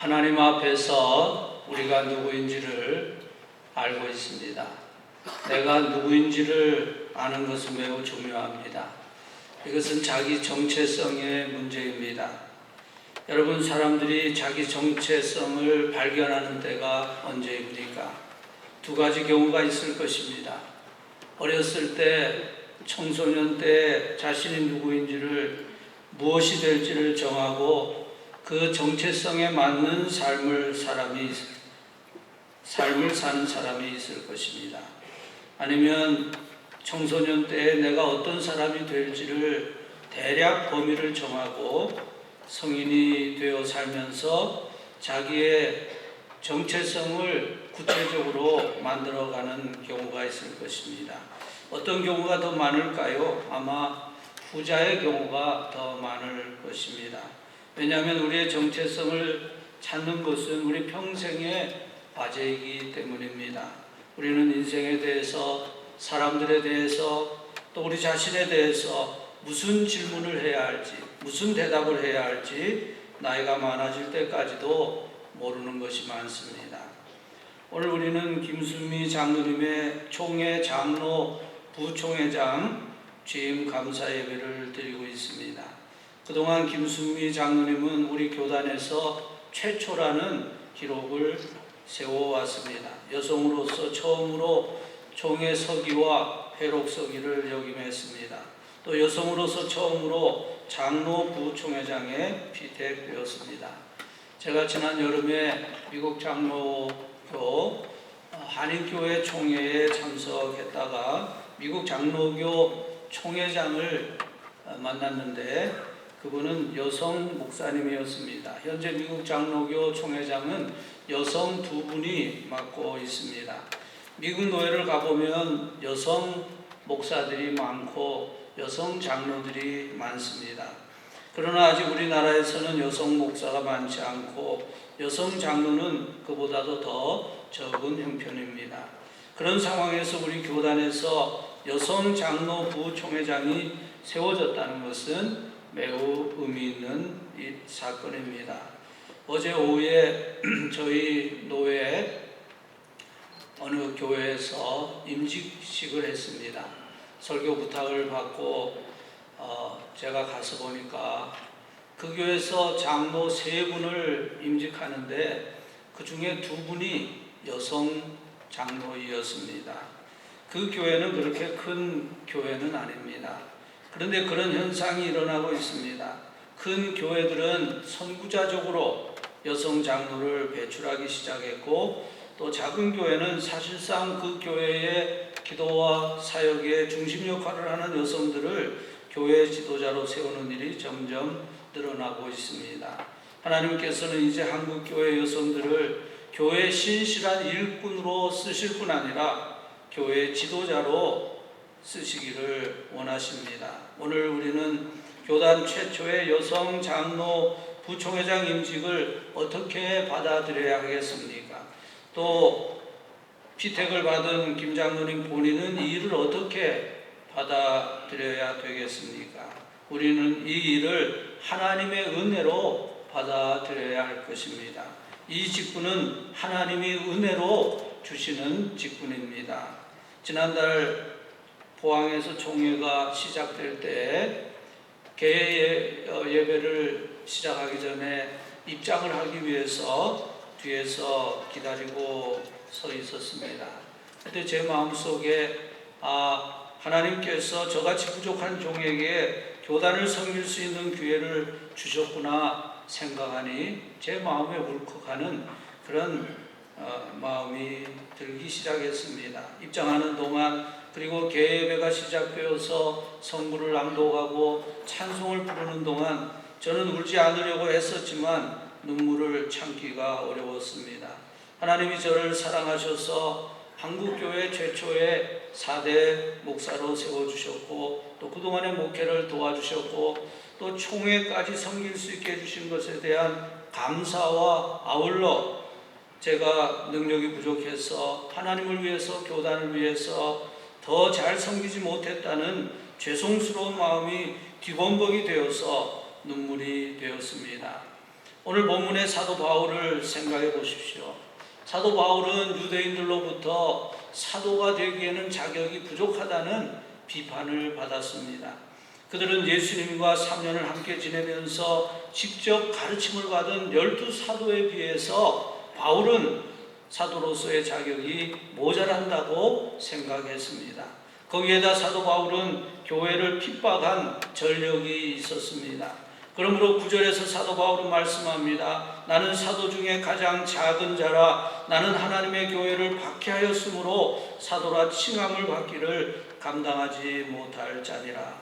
하나님 앞에서 우리가 누구인지를 알고 있습니다. 내가 누구인지를 아는 것은 매우 중요합니다. 이것은 자기 정체성의 문제입니다. 여러분, 사람들이 자기 정체성을 발견하는 때가 언제입니까? 두 가지 경우가 있을 것입니다. 어렸을 때, 청소년 때 자신이 누구인지를, 무엇이 될지를 정하고 그 정체성에 맞는 삶을 사는 사람이 있을 것입니다. 아니면 청소년 때 내가 어떤 사람이 될지를 대략 범위를 정하고 성인이 되어 살면서 자기의 정체성을 구체적으로 만들어가는 경우가 있을 것입니다. 어떤 경우가 더 많을까요? 아마 후자의 경우가 더 많을 것입니다. 왜냐하면 우리의 정체성을 찾는 것은 우리 평생의 과제이기 때문입니다. 우리는 인생에 대해서, 사람들에 대해서, 또 우리 자신에 대해서 무슨 질문을 해야 할지, 무슨 대답을 해야 할지 나이가 많아질 때까지도 모르는 것이 많습니다. 오늘 우리는 김순미 장로님의 총회 장로 부총회장 취임 감사 예배를 드리고 있습니다. 그동안 김순미 장로님은 우리 교단에서 최초라는 기록을 세워왔습니다. 여성으로서 처음으로 총회 서기와 회록 서기를 역임했습니다. 또 여성으로서 처음으로 장로 부총회장에 피택되었습니다. 제가 지난 여름에 미국 장로교 한인교회 총회에 참석했다가 미국 장로교 총회장을 만났는데 그분은 여성 목사님이었습니다. 현재 미국 장로교 총회장은 여성 두 분이 맡고 있습니다. 미국 노예를 가보면 여성 목사들이 많고 여성 장로들이 많습니다. 그러나 아직 우리나라에서는 여성 목사가 많지 않고 여성 장로는 그보다도 더 적은 형편입니다. 그런 상황에서 우리 교단에서 여성 장로 부총회장이 세워졌다는 것은 매우 의미 있는 이 사건입니다. 어제 오후에 저희 노회 어느 교회에서 임직식을 했습니다. 설교 부탁을 받고 제가 가서 보니까 그 교회에서 장로 3분을 임직하는데 그 중에 2분이 여성 장로이었습니다. 그 교회는 그렇게 큰 교회는 아닙니다. 그런데 그런 현상이 일어나고 있습니다. 큰 교회들은 선구자적으로 여성 장로를 배출하기 시작했고 또 작은 교회는 사실상 그 교회의 기도와 사역의 중심 역할을 하는 여성들을 교회 지도자로 세우는 일이 점점 늘어나고 있습니다. 하나님께서는 이제 한국교회 여성들을 교회 신실한 일꾼으로 쓰실 뿐 아니라 교회 지도자로 쓰시기를 원하십니다. 오늘 우리는 교단 최초의 여성 장로 부총회장 임직을 어떻게 받아들여야 하겠습니까? 또 피택을 받은 김 장로님 본인은 이 일을 어떻게 받아들여야 되겠습니까? 우리는 이 일을 하나님의 은혜로 받아들여야 할 것입니다. 이 직분은 하나님이 은혜로 주시는 직분입니다. 지난달 포항에서 총회가 시작될 때 개회 예배를 시작하기 전에 입장을 하기 위해서 뒤에서 기다리고 서 있었습니다. 그때 제 마음속에 하나님께서 저같이 부족한 종에게 교단을 섬길 수 있는 기회를 주셨구나 생각하니 제 마음에 울컥하는 그런 마음이 들기 시작했습니다. 입장하는 동안 그리고 개회가 시작되어서 성구를 낭독하고 찬송을 부르는 동안 저는 울지 않으려고 했었지만 눈물을 참기가 어려웠습니다. 하나님이 저를 사랑하셔서 한국교회 최초의 4대 목사로 세워주셨고 또 그동안의 목회를 도와주셨고 또 총회까지 섬길 수 있게 해주신 것에 대한 감사와 아울러 제가 능력이 부족해서 하나님을 위해서 교단을 위해서 더 잘 섬기지 못했다는 죄송스러운 마음이 뒤범벅이 되어서 눈물이 되었습니다. 오늘 본문의 사도 바울을 생각해 보십시오. 사도 바울은 유대인들로부터 사도가 되기에는 자격이 부족하다는 비판을 받았습니다. 그들은 예수님과 3년을 함께 지내면서 직접 가르침을 받은 12사도에 비해서 바울은 사도로서의 자격이 모자란다고 생각했습니다. 거기에다 사도 바울은 교회를 핍박한 전력이 있었습니다. 그러므로 9절에서 사도 바울은 말씀합니다. 나는 사도 중에 가장 작은 자라. 나는 하나님의 교회를 박해하였으므로 사도라 칭함을 받기를 감당하지 못할 자니라.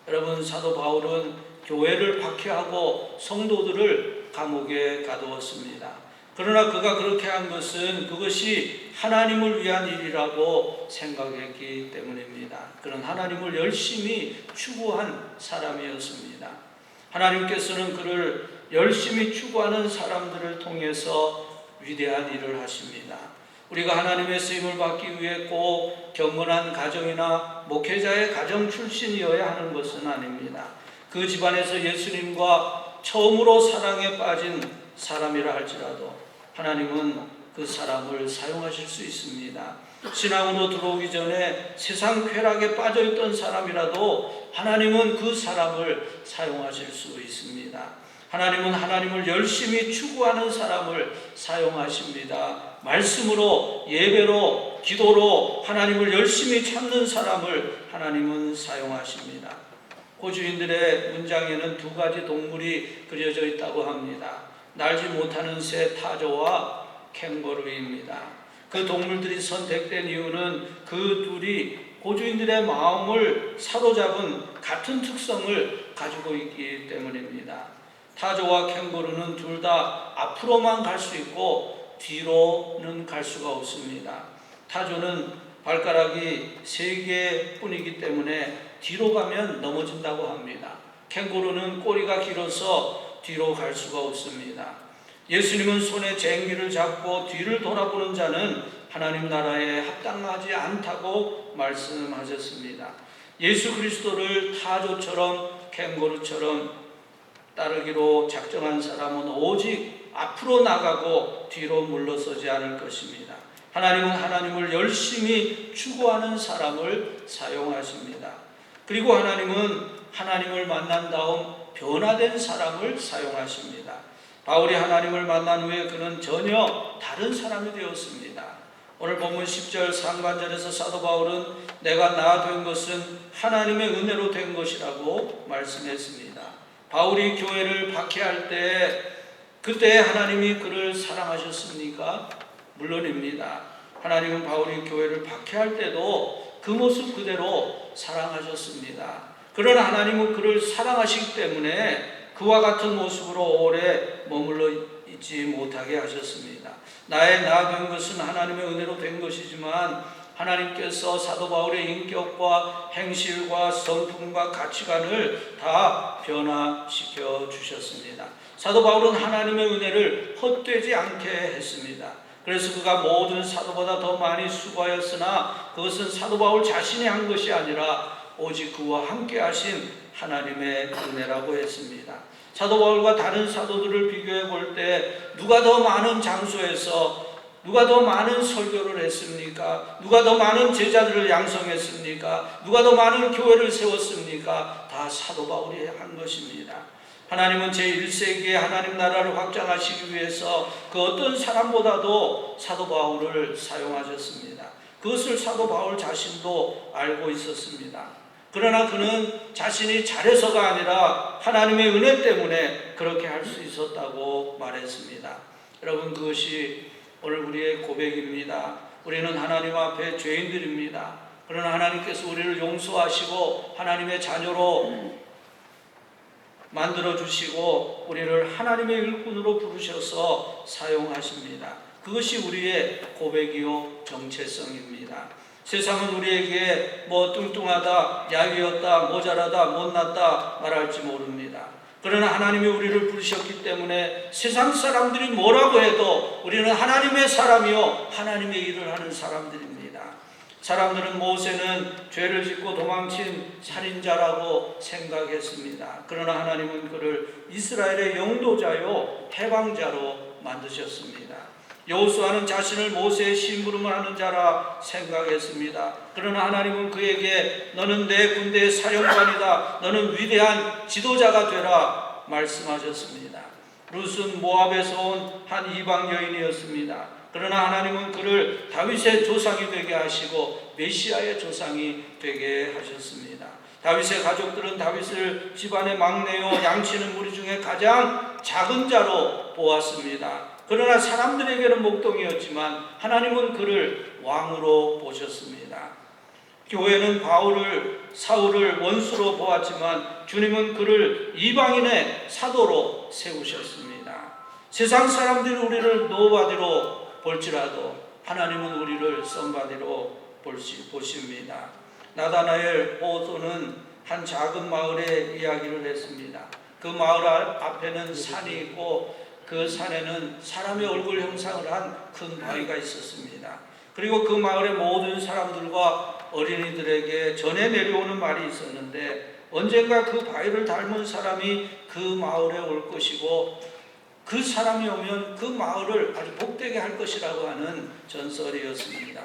여러분, 사도 바울은 교회를 박해하고 성도들을 감옥에 가두었습니다. 그러나 그가 그렇게 한 것은 그것이 하나님을 위한 일이라고 생각했기 때문입니다. 그는 하나님을 열심히 추구한 사람이었습니다. 하나님께서는 그를 열심히 추구하는 사람들을 통해서 위대한 일을 하십니다. 우리가 하나님의 쓰임을 받기 위해 꼭 경건한 가정이나 목회자의 가정 출신이어야 하는 것은 아닙니다. 그 집안에서 예수님과 처음으로 사랑에 빠진 사람이라 할지라도 하나님은 그 사람을 사용하실 수 있습니다. 신앙으로 들어오기 전에 세상 쾌락에 빠져있던 사람이라도 하나님은 그 사람을 사용하실 수 있습니다. 하나님은 하나님을 열심히 추구하는 사람을 사용하십니다. 말씀으로, 예배로, 기도로 하나님을 열심히 찾는 사람을 하나님은 사용하십니다. 고주인들의 문장에는 두 가지 동물이 그려져 있다고 합니다. 날지 못하는 새 타조와 캥거루입니다. 그 동물들이 선택된 이유는 그 둘이 고주인들의 마음을 사로잡은 같은 특성을 가지고 있기 때문입니다. 타조와 캥거루는 둘 다 앞으로만 갈 수 있고 뒤로는 갈 수가 없습니다. 타조는 발가락이 3개뿐이기 때문에 뒤로 가면 넘어진다고 합니다. 캥거루는 꼬리가 길어서 뒤로 갈 수가 없습니다. 예수님은 손에 쟁기를 잡고 뒤를 돌아보는 자는 하나님 나라에 합당하지 않다고 말씀하셨습니다. 예수 그리스도를 타조처럼 캥거루처럼 따르기로 작정한 사람은 오직 앞으로 나가고 뒤로 물러서지 않을 것입니다. 하나님은 하나님을 열심히 추구하는 사람을 사용하십니다. 그리고 하나님은 하나님을 만난 다음 변화된 사람을 사용하십니다. 바울이 하나님을 만난 후에 그는 전혀 다른 사람이 되었습니다. 오늘 본문 10절 상반절에서 사도 바울은 내가 나 된 것은 하나님의 은혜로 된 것이라고 말씀했습니다. 바울이 교회를 박해할 때 그때 하나님이 그를 사랑하셨습니까? 물론입니다. 하나님은 바울이 교회를 박해할 때도 그 모습 그대로 사랑하셨습니다. 그러나 하나님은 그를 사랑하시기 때문에 그와 같은 모습으로 오래 머물러 있지 못하게 하셨습니다. 나의 나 된 것은 하나님의 은혜로 된 것이지만 하나님께서 사도 바울의 인격과 행실과 성품과 가치관을 다 변화시켜 주셨습니다. 사도 바울은 하나님의 은혜를 헛되지 않게 했습니다. 그래서 그가 모든 사도보다 더 많이 수고하였으나 그것은 사도 바울 자신이 한 것이 아니라 오직 그와 함께 하신 하나님의 은혜라고 했습니다. 사도 바울과 다른 사도들을 비교해 볼 때 누가 더 많은 장소에서 누가 더 많은 설교를 했습니까? 누가 더 많은 제자들을 양성했습니까? 누가 더 많은 교회를 세웠습니까? 다 사도 바울이 한 것입니다. 하나님은 제1세기에 하나님 나라를 확장하시기 위해서 그 어떤 사람보다도 사도 바울을 사용하셨습니다. 그것을 사도 바울 자신도 알고 있었습니다. 그러나 그는 자신이 잘해서가 아니라 하나님의 은혜 때문에 그렇게 할 수 있었다고 말했습니다. 여러분, 그것이 오늘 우리의 고백입니다. 우리는 하나님 앞에 죄인들입니다. 그러나 하나님께서 우리를 용서하시고 하나님의 자녀로 만들어주시고 우리를 하나님의 일꾼으로 부르셔서 사용하십니다. 그것이 우리의 고백이요 정체성입니다. 세상은 우리에게 뭐 뚱뚱하다, 야위었다, 모자라다, 못났다 말할지 모릅니다. 그러나 하나님이 우리를 부르셨기 때문에 세상 사람들이 뭐라고 해도 우리는 하나님의 사람이요 하나님의 일을 하는 사람들입니다. 사람들은 모세는 죄를 짓고 도망친 살인자라고 생각했습니다. 그러나 하나님은 그를 이스라엘의 영도자요 해방자로 만드셨습니다. 여호수아는 자신을 모세의 심부름을 하는 자라 생각했습니다. 그러나 하나님은 그에게 너는 내 군대의 사령관이다, 너는 위대한 지도자가 되라 말씀하셨습니다. 룻은 모압에서 온 한 이방 여인이었습니다. 그러나 하나님은 그를 다윗의 조상이 되게 하시고 메시아의 조상이 되게 하셨습니다. 다윗의 가족들은 다윗을 집안의 막내요 양치는 무리 중에 가장 작은 자로 보았습니다. 그러나 사람들에게는 목동이었지만 하나님은 그를 왕으로 보셨습니다. 교회는 사울을 원수로 보았지만 주님은 그를 이방인의 사도로 세우셨습니다. 세상 사람들이 우리를 노바디로 볼지라도 하나님은 우리를 썸바디로 보십니다. 나다나엘 보도는 한 작은 마을의 이야기를 했습니다. 그 마을 앞에는 산이 있고 그 산에는 사람의 얼굴 형상을 한 큰 바위가 있었습니다. 그리고 그 마을의 모든 사람들과 어린이들에게 전해 내려오는 말이 있었는데 언젠가 그 바위를 닮은 사람이 그 마을에 올 것이고 그 사람이 오면 그 마을을 아주 복되게 할 것이라고 하는 전설이었습니다.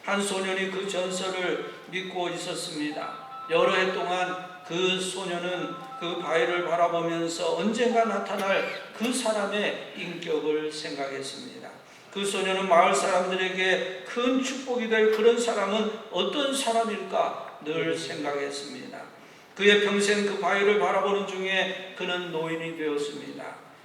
한 소년이 그 전설을 믿고 있었습니다. 여러 해 동안 그 소년은 그 바위를 바라보면서 언젠가 나타날 그 사람의 인격을 생각했습니다. 그 소년은 마을 사람들에게 큰 축복이 될 그런 사람은 어떤 사람일까 늘 생각했습니다. 그의 평생 그 바위를 바라보는 중에 그는 노인이 되었습니다.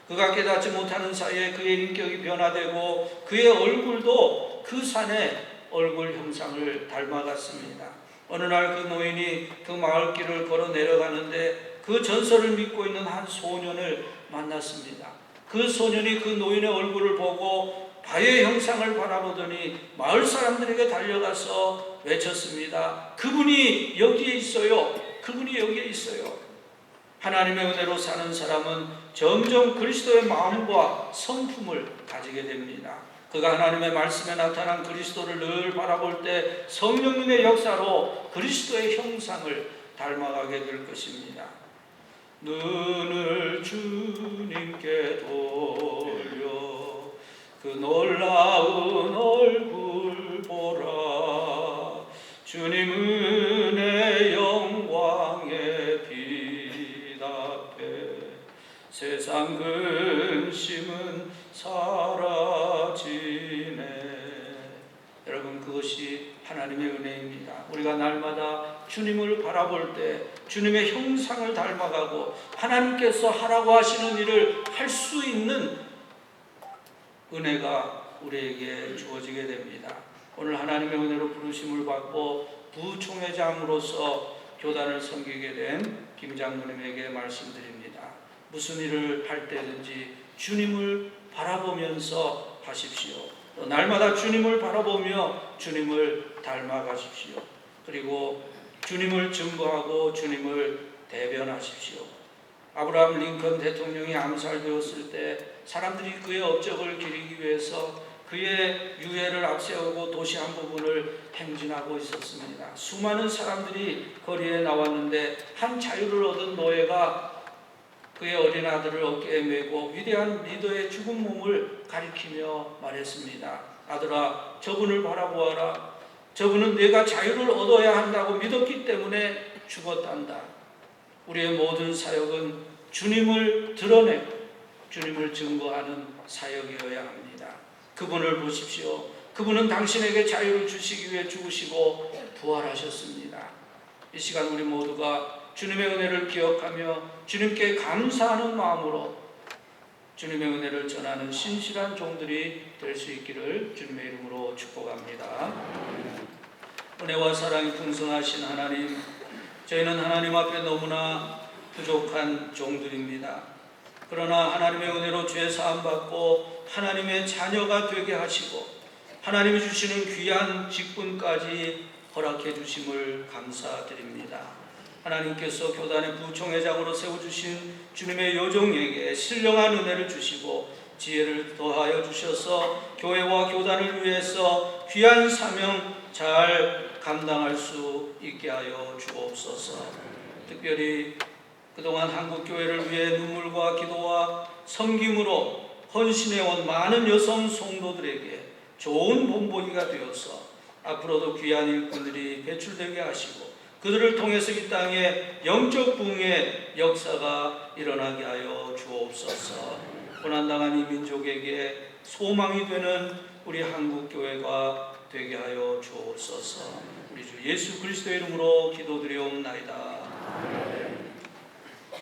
그가 깨닫지 못하는 사이에 그의 인격이 변화되고 그의 얼굴도 그 산의 얼굴 형상을 닮아갔습니다. 어느 날 그 노인이 그 마을길을 걸어 내려가는데 그 전설을 믿고 있는 한 소년을 만났습니다. 그 소년이 그 노인의 얼굴을 보고 바위의 형상을 바라보더니 마을 사람들에게 달려가서 외쳤습니다. 그분이 여기에 있어요. 그분이 여기에 있어요. 하나님의 은혜로 사는 사람은 점점 그리스도의 마음과 성품을 가지게 됩니다. 그가 하나님의 말씀에 나타난 그리스도를 늘 바라볼 때 성령님의 역사로 그리스도의 형상을 닮아가게 될 것입니다. 눈을 주님께 돌려 그 놀라운 얼굴 보라. 주님 은혜 영광에 빛 앞에 세상 근심은 사라지네. 여러분, 그것이 하나님의 은혜입니다. 우리가 날마다 주님을 바라볼 때 주님의 형상을 닮아가고 하나님께서 하라고 하시는 일을 할 수 있는 은혜가 우리에게 주어지게 됩니다. 오늘 하나님의 은혜로 부르심을 받고 부총회장으로서 교단을 섬기게 된 김 장로님에게 말씀드립니다. 무슨 일을 할 때든지 주님을 바라보면서 하십시오. 또 날마다 주님을 바라보며 주님을 닮아가십시오. 그리고 주님을 증거하고 주님을 대변하십시오. 아브라함 링컨 대통령이 암살되었을 때 사람들이 그의 업적을 기리기 위해서 그의 유해를 앞세우고 도시 한 부분을 행진하고 있었습니다. 수많은 사람들이 거리에 나왔는데 한 자유를 얻은 노예가 그의 어린 아들을 어깨에 메고 위대한 리더의 죽은 몸을 가리키며 말했습니다. 아들아, 저분을 바라보아라. 저분은 내가 자유를 얻어야 한다고 믿었기 때문에 죽었단다. 우리의 모든 사역은 주님을 드러내고 주님을 증거하는 사역이어야 합니다. 그분을 보십시오. 그분은 당신에게 자유를 주시기 위해 죽으시고 부활하셨습니다. 이 시간 우리 모두가 주님의 은혜를 기억하며 주님께 감사하는 마음으로 주님의 은혜를 전하는 신실한 종들이 될 수 있기를 주님의 이름으로 축복합니다. 은혜와 사랑이 풍성하신 하나님, 저희는 하나님 앞에 너무나 부족한 종들입니다. 그러나 하나님의 은혜로 죄 사함 받고 하나님의 자녀가 되게 하시고 하나님이 주시는 귀한 직분까지 허락해 주심을 감사드립니다. 하나님께서 교단의 부총회장으로 세워주신 주님의 요종에게 신령한 은혜를 주시고 지혜를 더하여 주셔서 교회와 교단을 위해서 귀한 사명 잘 감당할 수 있게 하여 주옵소서. 특별히 그동안 한국교회를 위해 눈물과 기도와 섬김으로 헌신해온 많은 여성 성도들에게 좋은 본보기가 되어서 앞으로도 귀한 일꾼들이 배출되게 하시고 그들을 통해서 이 땅에 영적 부흥의 역사가 일어나게 하여 주옵소서. 고난당한 이 민족에게 소망이 되는 우리 한국교회가 되게 하여 주옵소서. 우리 주 예수 그리스도의 이름으로 기도드리옵나이다.